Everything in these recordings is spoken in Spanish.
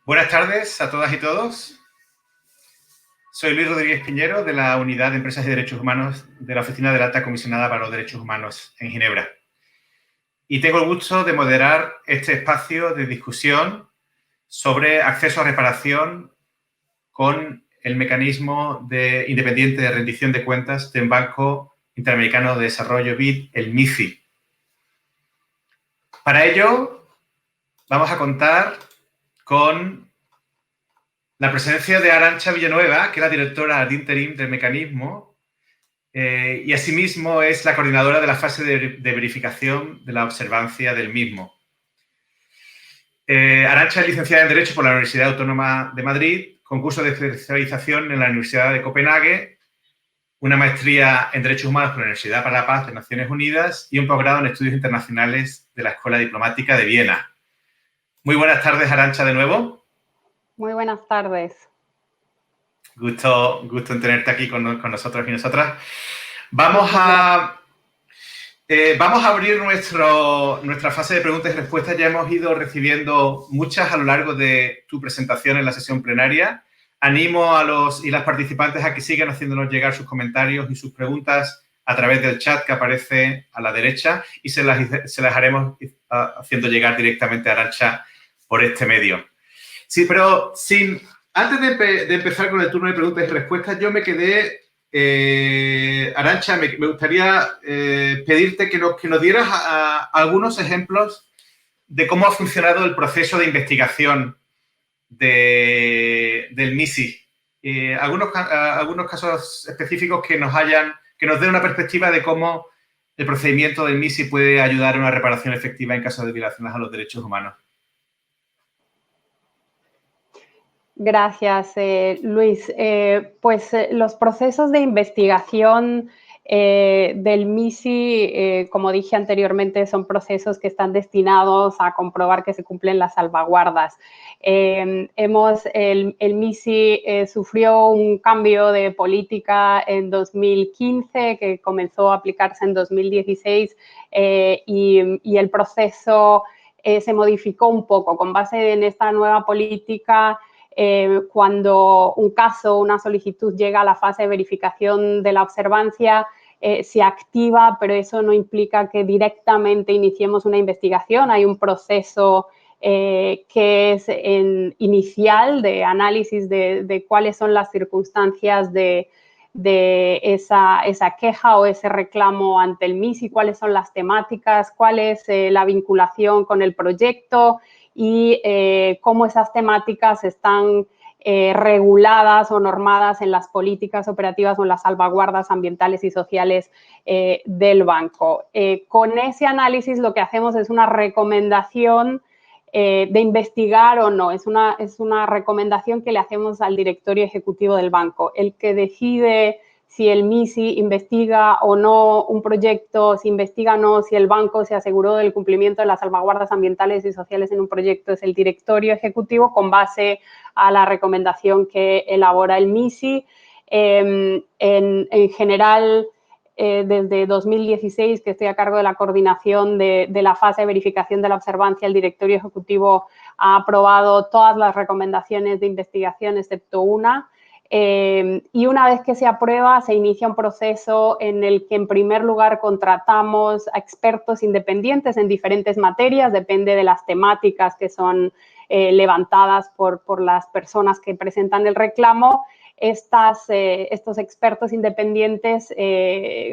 Buenas tardes a todas y todos. Soy Luis Rodríguez Piñero, de la Unidad de Empresas y Derechos Humanos de la Oficina de la Alta Comisionada para los Derechos Humanos en Ginebra. Y tengo el gusto de moderar este espacio de discusión sobre acceso a reparación con el mecanismo independiente de rendición de cuentas del Banco Interamericano de Desarrollo, BID, el MICI. Para ello, vamos a contar con la presencia de Arantxa Villanueva, que es la directora ad interim del mecanismo, y asimismo es la coordinadora de la fase de verificación de la observancia del mismo. Arantxa es licenciada en Derecho por la Universidad Autónoma de Madrid, con curso de especialización en la Universidad de Copenhague, una maestría en Derechos Humanos por la Universidad para la Paz de Naciones Unidas y un posgrado en Estudios Internacionales de la Escuela Diplomática de Viena. Muy buenas tardes, Arantxa, de nuevo. Muy buenas tardes. Gusto en tenerte aquí con nosotros y nosotras. Vamos a abrir nuestra fase de preguntas y respuestas. Ya hemos ido recibiendo muchas a lo largo de tu presentación en la sesión plenaria. Animo a los y las participantes a que sigan haciéndonos llegar sus comentarios y sus preguntas a través del chat que aparece a la derecha y se las haremos haciendo llegar directamente a Arantxa por este medio. Sí, pero antes de empezar con el turno de preguntas y respuestas, yo me quedé... Arantxa, me gustaría pedirte que nos dieras algunos ejemplos de cómo ha funcionado el proceso de investigación del MICI. Algunos casos específicos que nos den una perspectiva de cómo el procedimiento del MICI puede ayudar a una reparación efectiva en caso de violaciones a los derechos humanos. Gracias, Luis. Los procesos de investigación del MICI, como dije anteriormente, son procesos que están destinados a comprobar que se cumplen las salvaguardas. El MICI sufrió un cambio de política en 2015 que comenzó a aplicarse en 2016 y el proceso se modificó un poco con base en esta nueva política. Cuando un caso, una solicitud llega a la fase de verificación de la observancia, se activa, pero eso no implica que directamente iniciemos una investigación. Hay un proceso que es inicial de análisis de cuáles son las circunstancias de esa queja o ese reclamo ante el MICI, cuáles son las temáticas, cuál es la vinculación con el proyecto y cómo esas temáticas están reguladas o normadas en las políticas operativas o en las salvaguardas ambientales y sociales del banco. Con ese análisis lo que hacemos es una recomendación de investigar o no. Es una recomendación que le hacemos al directorio ejecutivo del banco. El que decide si el MICI investiga o no un proyecto, si investiga o no, si el banco se aseguró del cumplimiento de las salvaguardas ambientales y sociales en un proyecto, es el directorio ejecutivo con base a la recomendación que elabora el MICI. En general, desde 2016, que estoy a cargo de la coordinación de la fase de verificación de la observancia, el directorio ejecutivo ha aprobado todas las recomendaciones de investigación excepto una. Y una vez que se aprueba, se inicia un proceso en el que, en primer lugar, contratamos a expertos independientes en diferentes materias, depende de las temáticas que son levantadas por las personas que presentan el reclamo. Estos expertos independientes,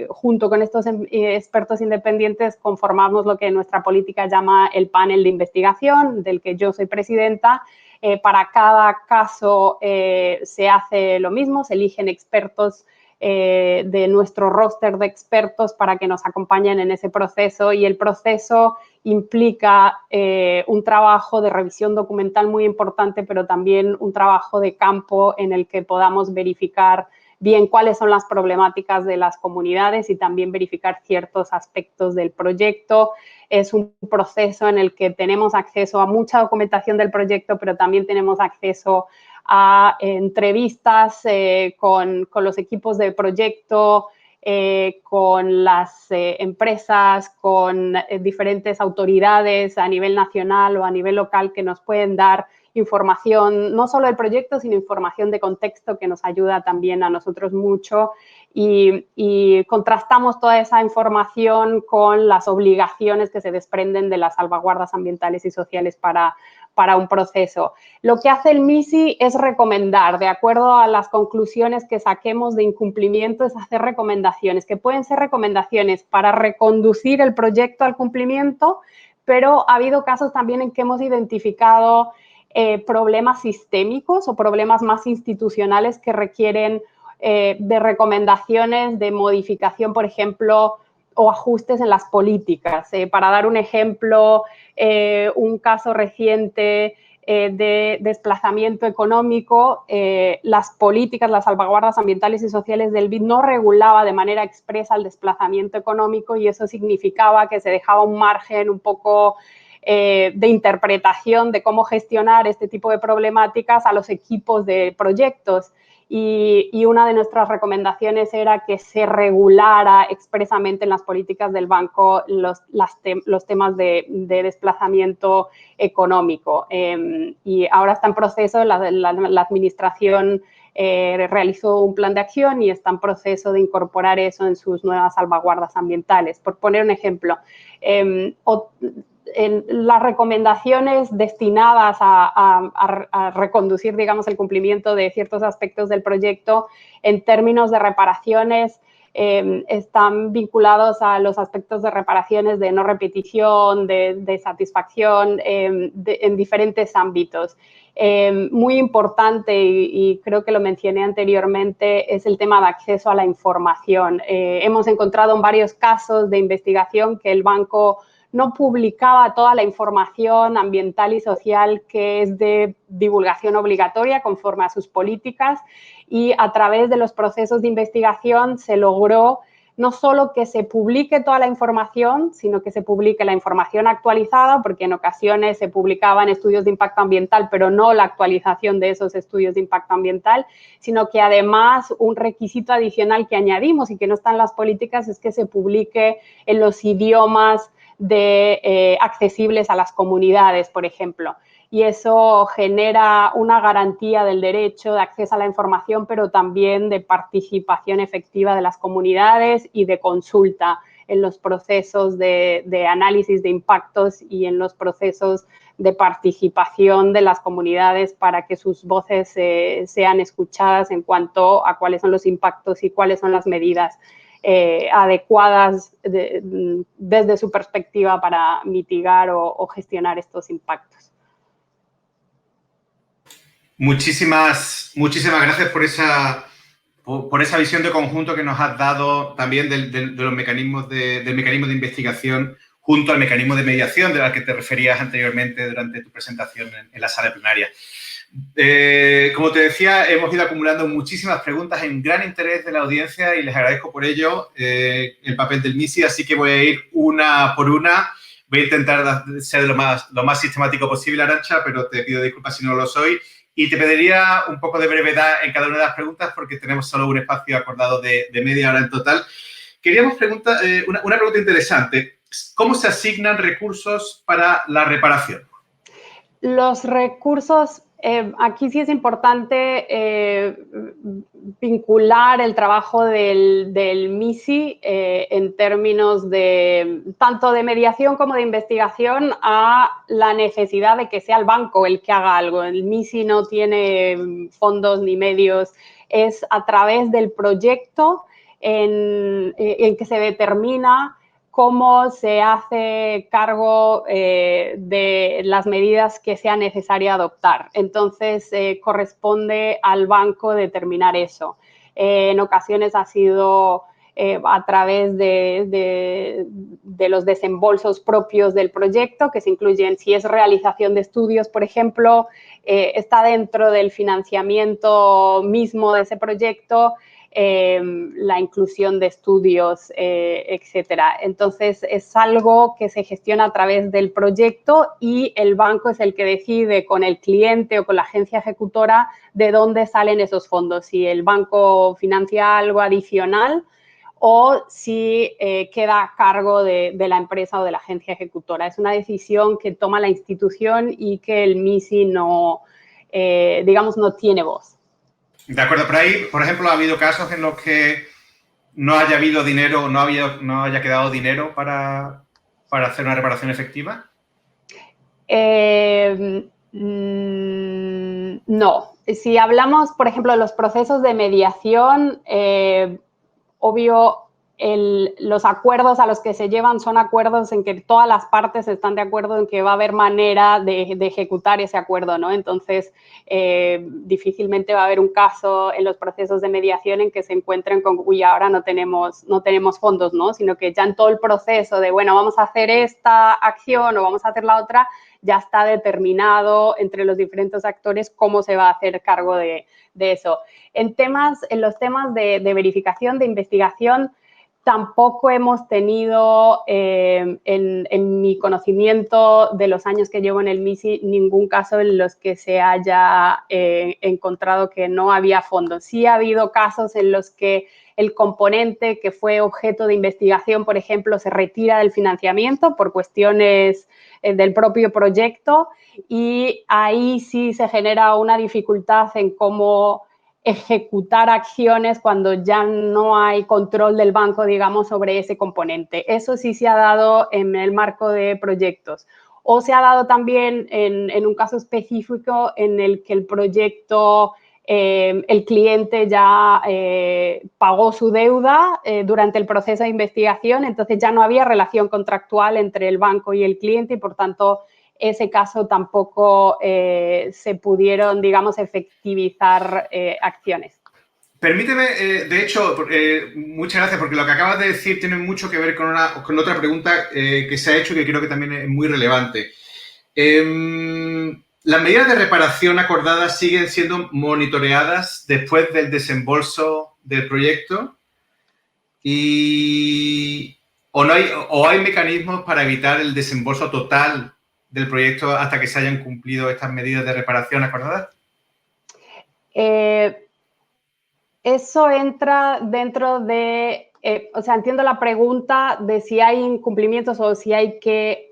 junto con estos expertos independientes, conformamos lo que nuestra política llama el panel de investigación, del que yo soy presidenta. Para cada caso se hace lo mismo, se eligen expertos de nuestro roster de expertos para que nos acompañen en ese proceso, y el proceso implica un trabajo de revisión documental muy importante, pero también un trabajo de campo en el que podamos verificar bien cuáles son las problemáticas de las comunidades y también verificar ciertos aspectos del proyecto. Es un proceso en el que tenemos acceso a mucha documentación del proyecto, pero también tenemos acceso a entrevistas con los equipos de proyecto, con las empresas, con diferentes autoridades a nivel nacional o a nivel local que nos pueden dar información, no solo del proyecto, sino información de contexto que nos ayuda también a nosotros mucho y contrastamos toda esa información con las obligaciones que se desprenden de las salvaguardas ambientales y sociales para un proceso. Lo que hace el MISI es recomendar, de acuerdo a las conclusiones que saquemos de incumplimiento, es hacer recomendaciones, que pueden ser recomendaciones para reconducir el proyecto al cumplimiento, pero ha habido casos también en que hemos identificado problemas sistémicos o problemas más institucionales que requieren de recomendaciones de modificación, por ejemplo, o ajustes en las políticas. Para dar un ejemplo, un caso reciente de desplazamiento económico, las políticas, las salvaguardas ambientales y sociales del BID no regulaba de manera expresa el desplazamiento económico y eso significaba que se dejaba un margen un poco de interpretación de cómo gestionar este tipo de problemáticas a los equipos de proyectos. Y una de nuestras recomendaciones era que se regulara expresamente en las políticas del banco los temas de desplazamiento económico. Y ahora está en proceso, la administración realizó un plan de acción y está en proceso de incorporar eso en sus nuevas salvaguardas ambientales. Por poner un ejemplo, en las recomendaciones destinadas a reconducir, digamos, el cumplimiento de ciertos aspectos del proyecto en términos de reparaciones están vinculados a los aspectos de reparaciones de no repetición, de satisfacción en diferentes ámbitos. Muy importante, y creo que lo mencioné anteriormente, es el tema de acceso a la información. Hemos encontrado en varios casos de investigación que el banco no publicaba toda la información ambiental y social que es de divulgación obligatoria conforme a sus políticas y a través de los procesos de investigación se logró no solo que se publique toda la información, sino que se publique la información actualizada, porque en ocasiones se publicaban estudios de impacto ambiental, pero no la actualización de esos estudios de impacto ambiental, sino que además un requisito adicional que añadimos y que no está en las políticas es que se publique en los idiomas accesibles a las comunidades, por ejemplo. Y eso genera una garantía del derecho de acceso a la información, pero también de participación efectiva de las comunidades y de consulta en los procesos de análisis de impactos y en los procesos de participación de las comunidades para que sus voces sean escuchadas en cuanto a cuáles son los impactos y cuáles son las medidas adecuadas desde su perspectiva para mitigar o gestionar estos impactos. Muchísimas gracias por esa visión de conjunto que nos has dado también de los mecanismos del mecanismo de investigación junto al mecanismo de mediación de al que te referías anteriormente durante tu presentación en la sala plenaria. Como te decía, hemos ido acumulando muchísimas preguntas en gran interés de la audiencia y les agradezco por ello el papel del MISI, así que voy a ir una por una. Voy a intentar ser lo más sistemático posible, Arantxa, pero te pido disculpas si no lo soy. Y te pediría un poco de brevedad en cada una de las preguntas porque tenemos solo un espacio acordado de media hora en total. Queríamos una pregunta interesante. ¿Cómo se asignan recursos para la reparación? Los recursos, aquí sí es importante vincular el trabajo del MISI en términos tanto de mediación como de investigación a la necesidad de que sea el banco el que haga algo. El MISI no tiene fondos ni medios, es a través del proyecto en que se determina cómo se hace cargo de las medidas que sea necesario adoptar. Entonces, corresponde al banco determinar eso. En ocasiones ha sido a través de los desembolsos propios del proyecto, que se incluyen, si es realización de estudios, por ejemplo, está dentro del financiamiento mismo de ese proyecto, la inclusión de estudios, etcétera. Entonces, es algo que se gestiona a través del proyecto y el banco es el que decide con el cliente o con la agencia ejecutora de dónde salen esos fondos. Si el banco financia algo adicional o si queda a cargo de la empresa o de la agencia ejecutora. Es una decisión que toma la institución y que el MISI no, digamos, no tiene voz. De acuerdo, por ahí, por ejemplo, ha habido casos en los que no haya habido dinero, no haya quedado dinero para hacer una reparación efectiva. No. Si hablamos, por ejemplo, de los procesos de mediación, obvio, los acuerdos a los que se llevan son acuerdos en que todas las partes están de acuerdo en que va a haber manera de ejecutar ese acuerdo, ¿no? Entonces, difícilmente va a haber un caso en los procesos de mediación en que se encuentren con, uy, ahora no tenemos fondos, ¿no? Sino que ya en todo el proceso de, bueno, vamos a hacer esta acción o vamos a hacer la otra, ya está determinado entre los diferentes actores cómo se va a hacer cargo de eso. En los temas de verificación, de investigación, tampoco hemos tenido, en mi conocimiento de los años que llevo en el MISI, ningún caso en los que se haya encontrado que no había fondos. Sí ha habido casos en los que el componente que fue objeto de investigación, por ejemplo, se retira del financiamiento por cuestiones del propio proyecto, y ahí sí se genera una dificultad en cómo ejecutar acciones cuando ya no hay control del banco, digamos, sobre ese componente. Eso sí se ha dado en el marco de proyectos. O se ha dado también en un caso específico en el que el proyecto, el cliente ya pagó su deuda durante el proceso de investigación, entonces ya no había relación contractual entre el banco y el cliente y, por tanto, ese caso tampoco se pudieron, digamos, efectivizar acciones. Permíteme, de hecho, muchas gracias, porque lo que acabas de decir tiene mucho que ver con otra pregunta que se ha hecho y que creo que también es muy relevante. ¿Las medidas de reparación acordadas siguen siendo monitoreadas después del desembolso del proyecto? ¿O hay mecanismos para evitar el desembolso total del proyecto hasta que se hayan cumplido estas medidas de reparación acordadas? Eso entra dentro de, o sea, entiendo la pregunta de si hay incumplimientos o si hay que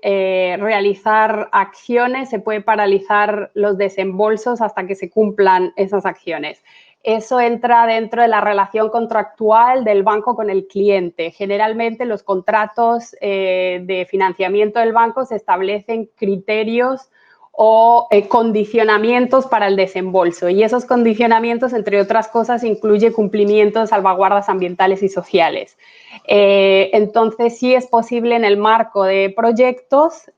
realizar acciones, se puede paralizar los desembolsos hasta que se cumplan esas acciones. Eso entra dentro de la relación contractual del banco con el cliente. Generalmente los contratos de financiamiento del banco se establecen criterios o condicionamientos para el desembolso. Y esos condicionamientos, entre otras cosas, incluye cumplimiento de salvaguardas ambientales y sociales. Entonces, sí es posible en el marco de proyectos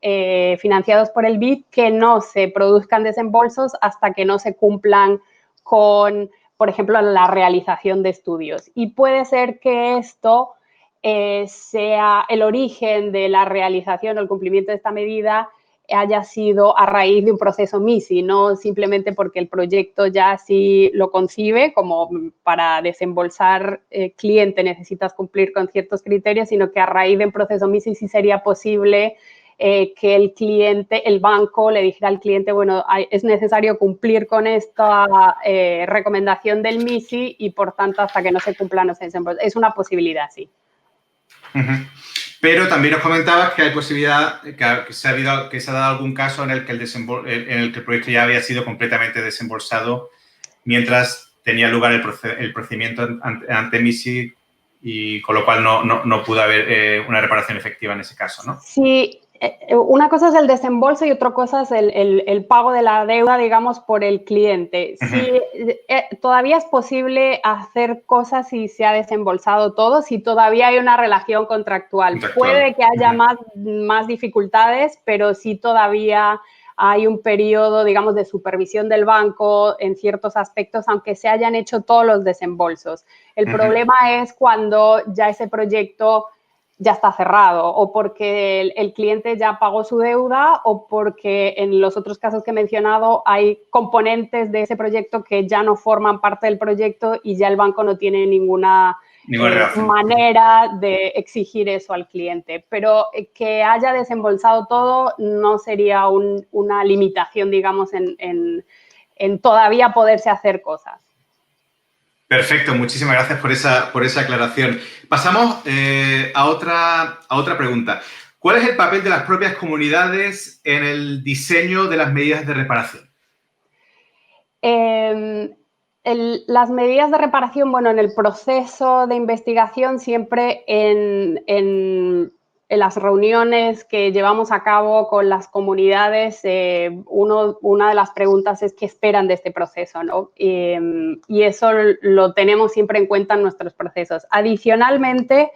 financiados por el BID que no se produzcan desembolsos hasta que no se cumplan con, por ejemplo, la realización de estudios. Y puede ser que esto sea el origen de la realización o el cumplimiento de esta medida haya sido a raíz de un proceso MISI, no simplemente porque el proyecto ya así lo concibe, como para desembolsar cliente necesitas cumplir con ciertos criterios, sino que a raíz de un proceso MISI sí sería posible que el cliente, el banco le dijera al cliente, bueno, es necesario cumplir con esta recomendación del MISI y, por tanto, hasta que no se cumpla no se desembolsa. Es una posibilidad, sí. Pero también nos comentabas que hay posibilidad, que se ha dado algún caso en el que el proyecto ya había sido completamente desembolsado mientras tenía lugar el procedimiento ante MISI, y con lo cual no pudo haber una reparación efectiva en ese caso, ¿no? Sí, una cosa es el desembolso y otra cosa es el pago de la deuda, digamos, por el cliente. Sí, todavía es posible hacer cosas si se ha desembolsado todo, si todavía hay una relación contractual. Puede que haya más dificultades, pero sí todavía hay un periodo, digamos, de supervisión del banco en ciertos aspectos, aunque se hayan hecho todos los desembolsos. El problema es cuando ya ese proyecto ya está cerrado, o porque el cliente ya pagó su deuda, o porque en los otros casos que he mencionado hay componentes de ese proyecto que ya no forman parte del proyecto y ya el banco no tiene ninguna manera de exigir eso al cliente. Pero que haya desembolsado todo no sería una limitación, digamos, en todavía poderse hacer cosas. Perfecto, muchísimas gracias por esa aclaración. Pasamos a otra pregunta. ¿Cuál es el papel de las propias comunidades en el diseño de las medidas de reparación? Las medidas de reparación, bueno, en el proceso de investigación siempre en las reuniones que llevamos a cabo con las comunidades, una de las preguntas es qué esperan de este proceso, ¿no? Y eso lo tenemos siempre en cuenta en nuestros procesos. Adicionalmente,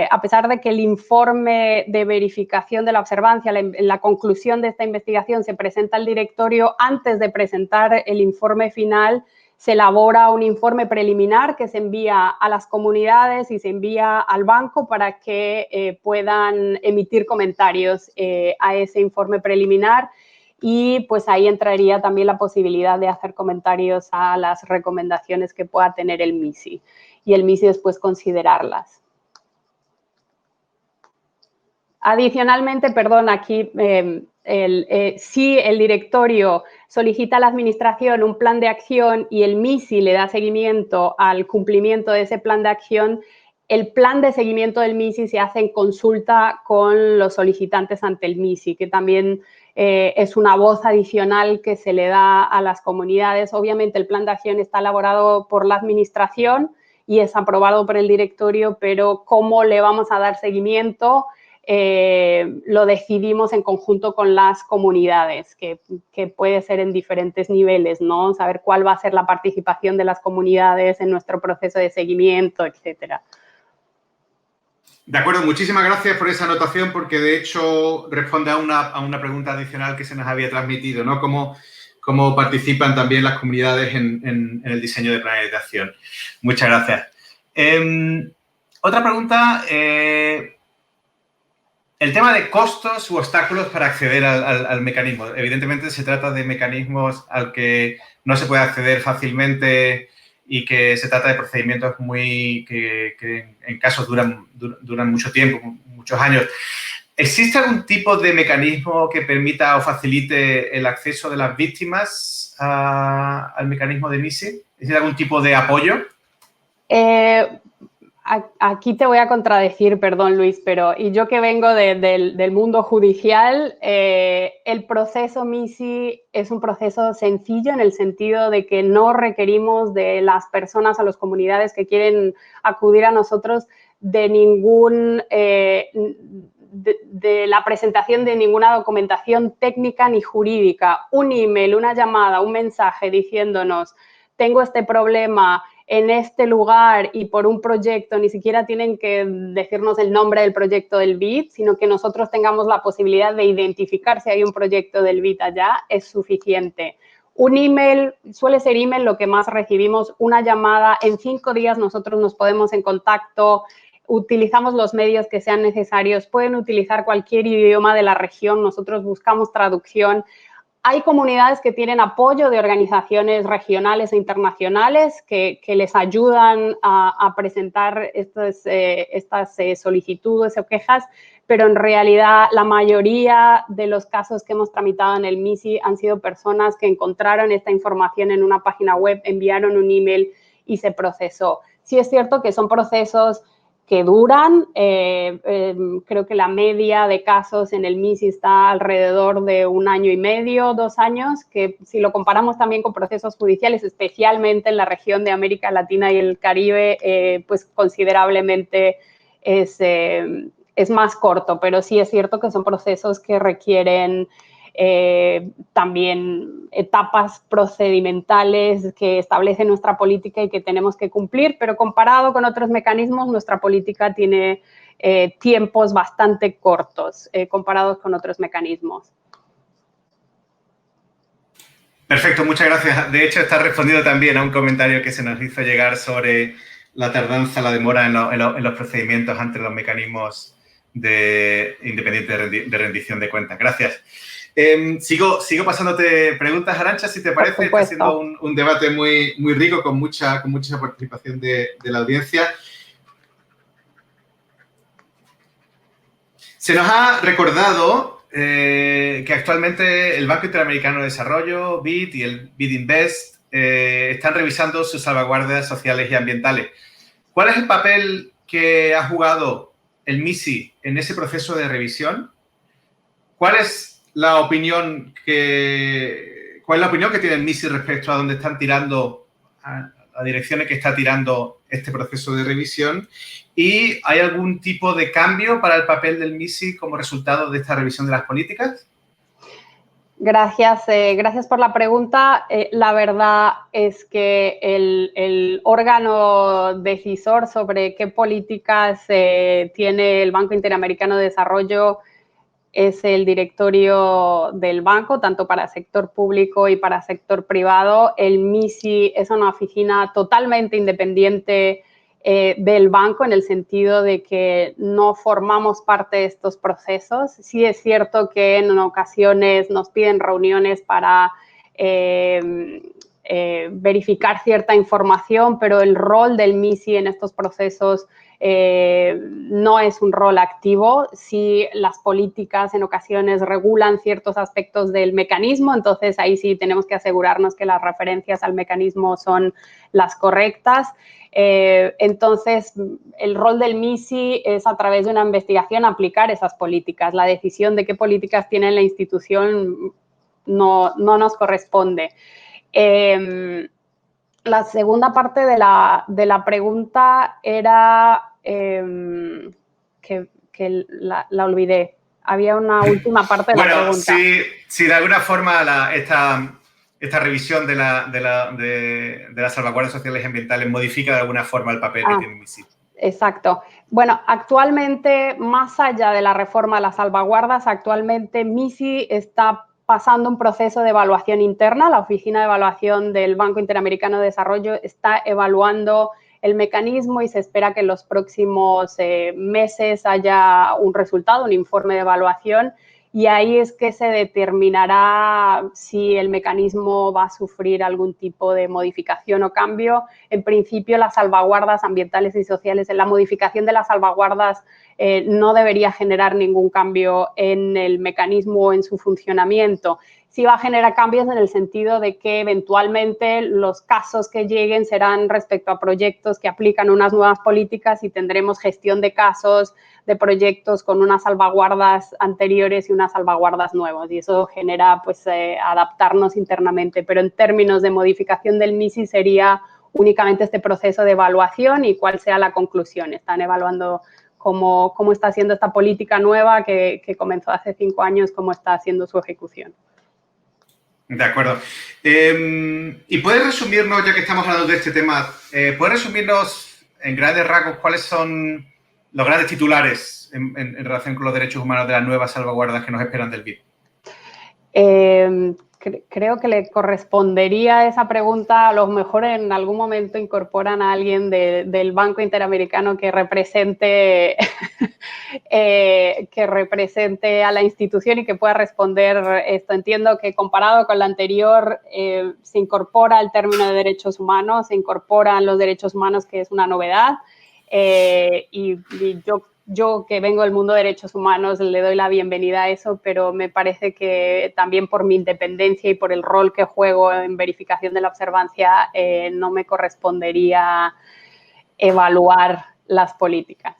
a pesar de que el informe de verificación de la observancia, la conclusión de esta investigación se presenta al directorio, antes de presentar el informe final, se elabora un informe preliminar que se envía a las comunidades y se envía al banco para que puedan emitir comentarios a ese informe preliminar, y pues ahí entraría también la posibilidad de hacer comentarios a las recomendaciones que pueda tener el MISI y el MISI después considerarlas. Adicionalmente, perdón, aquí si el directorio solicita a la administración un plan de acción y el MISI le da seguimiento al cumplimiento de ese plan de acción, el plan de seguimiento del MISI se hace en consulta con los solicitantes ante el MISI, que también es una voz adicional que se le da a las comunidades. Obviamente, el plan de acción está elaborado por la administración y es aprobado por el directorio, pero cómo le vamos a dar seguimiento lo decidimos en conjunto con las comunidades, que puede ser en diferentes niveles, ¿no? Saber cuál va a ser la participación de las comunidades en nuestro proceso de seguimiento, etcétera. De acuerdo, muchísimas gracias por esa anotación, porque de hecho responde a una pregunta adicional que se nos había transmitido, ¿no? Cómo participan también las comunidades en el diseño de planes de acción. Muchas gracias. Otra pregunta, el tema de costos u obstáculos para acceder al mecanismo. Evidentemente se trata de mecanismos al que no se puede acceder fácilmente y que se trata de procedimientos que en casos duran mucho tiempo, muchos años. ¿Existe algún tipo de mecanismo que permita o facilite el acceso de las víctimas al mecanismo de MISI? ¿Existe algún tipo de apoyo? Aquí te voy a contradecir, perdón, Luis, pero y yo que vengo del mundo judicial, el proceso MISI es un proceso sencillo en el sentido de que no requerimos de las personas o las comunidades que quieren acudir a nosotros de la presentación de ninguna documentación técnica ni jurídica. Un email, una llamada, un mensaje diciéndonos, tengo este problema en este lugar y por un proyecto, ni siquiera tienen que decirnos el nombre del proyecto del BID, sino que nosotros tengamos la posibilidad de identificar si hay un proyecto del BID allá, es suficiente. Un email, suele ser email lo que más recibimos, una llamada, en 5 días nosotros nos podemos en contacto, utilizamos los medios que sean necesarios, pueden utilizar cualquier idioma de la región, nosotros buscamos traducción. Hay comunidades que tienen apoyo de organizaciones regionales e internacionales que les ayudan a presentar estas solicitudes o quejas, pero en realidad la mayoría de los casos que hemos tramitado en el MISI han sido personas que encontraron esta información en una página web, enviaron un email y se procesó. Sí es cierto que son procesos que duran, creo que la media de casos en el MISI está alrededor de 1 año y medio, 2 años, que si lo comparamos también con procesos judiciales, especialmente en la región de América Latina y el Caribe, pues considerablemente es más corto, pero sí es cierto que son procesos que requieren también etapas procedimentales que establece nuestra política y que tenemos que cumplir, pero comparado con otros mecanismos, nuestra política tiene tiempos bastante cortos comparados con otros mecanismos. Perfecto, muchas gracias. De hecho, está respondiendo también a un comentario que se nos hizo llegar sobre la tardanza, la demora en los procedimientos ante los mecanismos independientes de rendición de cuentas. Gracias. Sigo pasándote preguntas, Arantxa, si te parece. Está siendo un debate muy rico, con mucha participación de la audiencia. Se nos ha recordado que actualmente el Banco Interamericano de Desarrollo, BID, y el BID Invest están revisando sus salvaguardas sociales y ambientales. ¿Cuál es el papel que ha jugado el MISI en ese proceso de revisión? ¿Cuál es la opinión que tiene el MISI respecto a dónde están tirando, a direcciones que está tirando este proceso de revisión? ¿Y hay algún tipo de cambio para el papel del MISI como resultado de esta revisión de las políticas? Gracias, gracias por la pregunta. La verdad es que el órgano decisor sobre qué políticas tiene el Banco Interamericano de Desarrollo es el directorio del banco, tanto para sector público y para sector privado. El MISI es una oficina totalmente independiente del banco, en el sentido de que no formamos parte de estos procesos. Sí es cierto que en ocasiones nos piden reuniones para verificar cierta información, pero el rol del MISI en estos procesos no es un rol activo. Sí, las políticas en ocasiones regulan ciertos aspectos del mecanismo, entonces ahí sí tenemos que asegurarnos que las referencias al mecanismo son las correctas. Entonces, el rol del MISI es, a través de una investigación, aplicar esas políticas. La decisión de qué políticas tiene la institución no nos corresponde. La segunda parte de la pregunta era que la olvidé. Había una última parte de la pregunta. Bueno, si de alguna forma esta revisión de las salvaguardas sociales y ambientales modifica de alguna forma el papel que tiene el MISI. Exacto. Bueno, actualmente, más allá de la reforma de las salvaguardas, actualmente MISI está pasando un proceso de evaluación interna. La Oficina de Evaluación del Banco Interamericano de Desarrollo está evaluando el mecanismo y se espera que en los próximos meses haya un resultado, un informe de evaluación, y ahí es que se determinará si el mecanismo va a sufrir algún tipo de modificación o cambio. En principio, las salvaguardas ambientales y sociales, la modificación de las salvaguardas no debería generar ningún cambio en el mecanismo o en su funcionamiento. Sí va a generar cambios en el sentido de que eventualmente los casos que lleguen serán respecto a proyectos que aplican unas nuevas políticas y tendremos gestión de casos, de proyectos con unas salvaguardas anteriores y unas salvaguardas nuevas, y eso genera pues adaptarnos internamente, pero en términos de modificación del MISI sería únicamente este proceso de evaluación y cuál sea la conclusión. Están evaluando cómo está haciendo esta política nueva que comenzó hace 5 años, cómo está haciendo su ejecución. De acuerdo. ¿Y puedes resumirnos, ya que estamos hablando de este tema, puedes resumirnos en grandes rasgos cuáles son los grandes titulares en relación con los derechos humanos de las nuevas salvaguardas que nos esperan del BID? Creo que le correspondería esa pregunta. A lo mejor en algún momento incorporan a alguien del Banco Interamericano que represente, a la institución y que pueda responder esto. Entiendo que comparado con la anterior se incorpora el término de derechos humanos, se incorporan los derechos humanos, que es una novedad, y yo que vengo del mundo de derechos humanos le doy la bienvenida a eso, pero me parece que también por mi independencia y por el rol que juego en verificación de la observancia no me correspondería evaluar las políticas.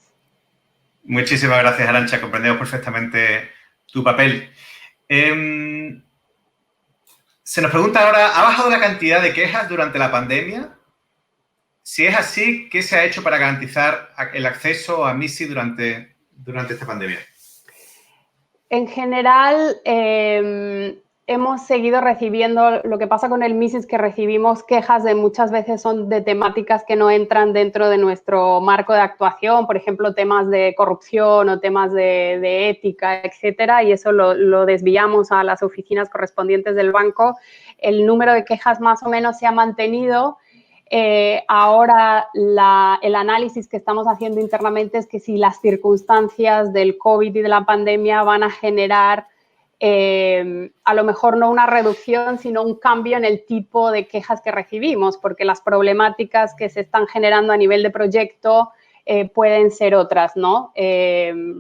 Muchísimas gracias, Arantxa. Comprendemos perfectamente tu papel. Se nos pregunta ahora, ¿ha bajado la cantidad de quejas durante la pandemia? Si es así, ¿qué se ha hecho para garantizar el acceso a MISI durante esta pandemia? En general, hemos seguido recibiendo. Lo que pasa con el MISI es que recibimos quejas de muchas veces son de temáticas que no entran dentro de nuestro marco de actuación, por ejemplo, temas de corrupción o temas de ética, etcétera, y eso lo desviamos a las oficinas correspondientes del banco. El número de quejas más o menos se ha mantenido. Ahora el análisis que estamos haciendo internamente es que si las circunstancias del COVID y de la pandemia van a generar a lo mejor no una reducción, sino un cambio en el tipo de quejas que recibimos, porque las problemáticas que se están generando a nivel de proyecto pueden ser otras, ¿no?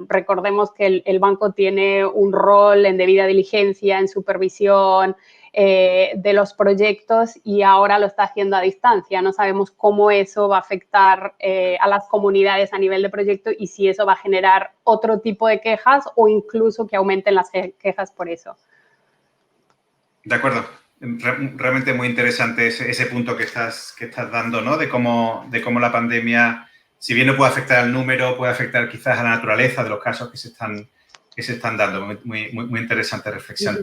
Recordemos que el banco tiene un rol en debida diligencia, en supervisión de los proyectos y ahora lo está haciendo a distancia. No sabemos cómo eso va a afectar a las comunidades a nivel de proyecto y si eso va a generar otro tipo de quejas o incluso que aumenten las quejas por eso. De acuerdo. Realmente muy interesante ese punto que estás dando, ¿no? De cómo la pandemia, si bien no puede afectar al número, puede afectar quizás a la naturaleza de los casos que se están dando. Muy interesante reflexión.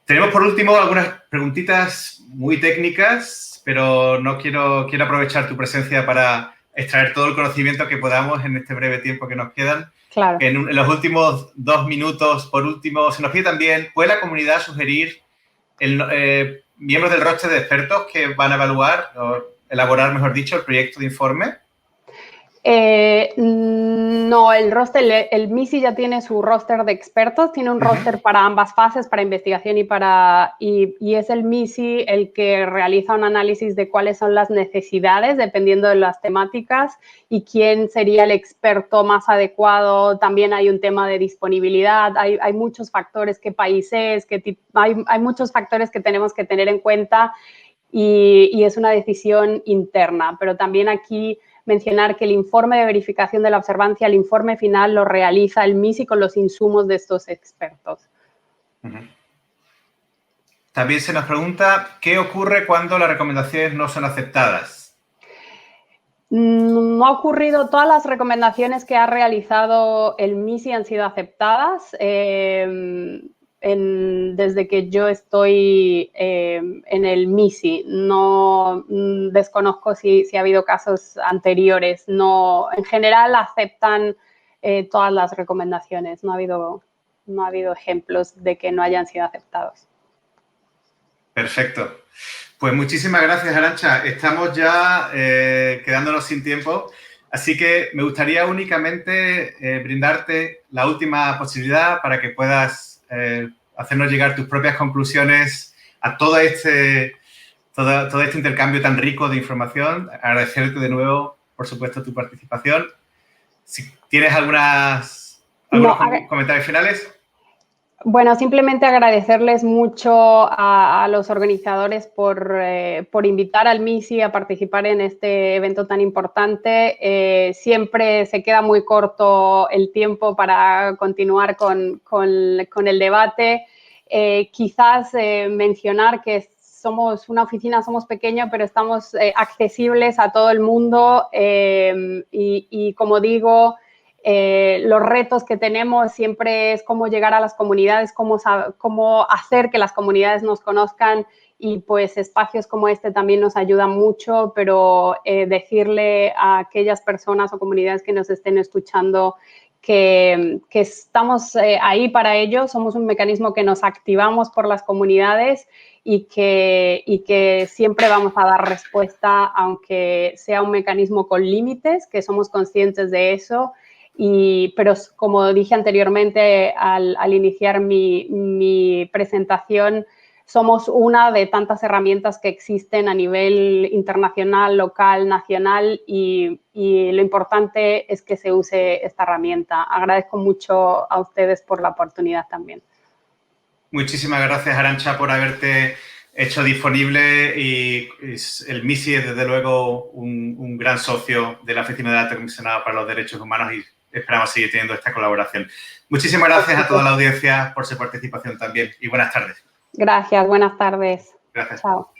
Tenemos, por último, algunas preguntitas muy técnicas, pero no quiero aprovechar tu presencia para extraer todo el conocimiento que podamos en este breve tiempo que nos quedan. Claro. En los últimos 2 minutos, por último, se nos pide también, ¿puede la comunidad sugerir miembros del roster de expertos que van a evaluar o elaborar, mejor dicho, el proyecto de informe? No, el MISI ya tiene su roster de expertos, tiene un roster para ambas fases, para investigación y es el MISI el que realiza un análisis de cuáles son las necesidades dependiendo de las temáticas y quién sería el experto más adecuado. También hay un tema de disponibilidad, hay muchos factores, qué países, hay muchos factores que tenemos que tener en cuenta y es una decisión interna, pero también aquí mencionar que el informe de verificación de la observancia, el informe final, lo realiza el MISI con los insumos de estos expertos. También se nos pregunta, ¿qué ocurre cuando las recomendaciones no son aceptadas? No ha ocurrido, todas las recomendaciones que ha realizado el MISI han sido aceptadas. Desde que yo estoy en el MISI. No desconozco si ha habido casos anteriores. No, en general aceptan todas las recomendaciones. No ha habido ejemplos de que no hayan sido aceptados. Perfecto. Pues muchísimas gracias, Arantxa. Estamos ya quedándonos sin tiempo, así que me gustaría únicamente brindarte la última posibilidad para que puedas hacernos llegar tus propias conclusiones a todo este intercambio tan rico de información. Agradecerte de nuevo, por supuesto, tu participación. Si tienes algunos comentarios finales. Bueno, simplemente agradecerles mucho a los organizadores por invitar al MISI a participar en este evento tan importante. Siempre se queda muy corto el tiempo para continuar con el debate. Quizás mencionar que somos una oficina, somos pequeños, pero estamos accesibles a todo el mundo y como digo, los retos que tenemos siempre es cómo llegar a las comunidades, cómo hacer que las comunidades nos conozcan y pues espacios como este también nos ayudan mucho, pero decirle a aquellas personas o comunidades que nos estén escuchando que estamos ahí para ellos, somos un mecanismo que nos activamos por las comunidades y que siempre vamos a dar respuesta, aunque sea un mecanismo con límites, que somos conscientes de eso. Pero como dije anteriormente al iniciar mi presentación, somos una de tantas herramientas que existen a nivel internacional, local, nacional y lo importante es que se use esta herramienta. Agradezco mucho a ustedes por la oportunidad también. Muchísimas gracias, Arantxa, por haberte hecho disponible y el MISI es desde luego un gran socio de la Oficina de Alta Comisionada para los Derechos Humanos y esperamos seguir teniendo esta colaboración. Muchísimas gracias a toda la audiencia por su participación también y buenas tardes. Gracias, buenas tardes. Gracias. Chao.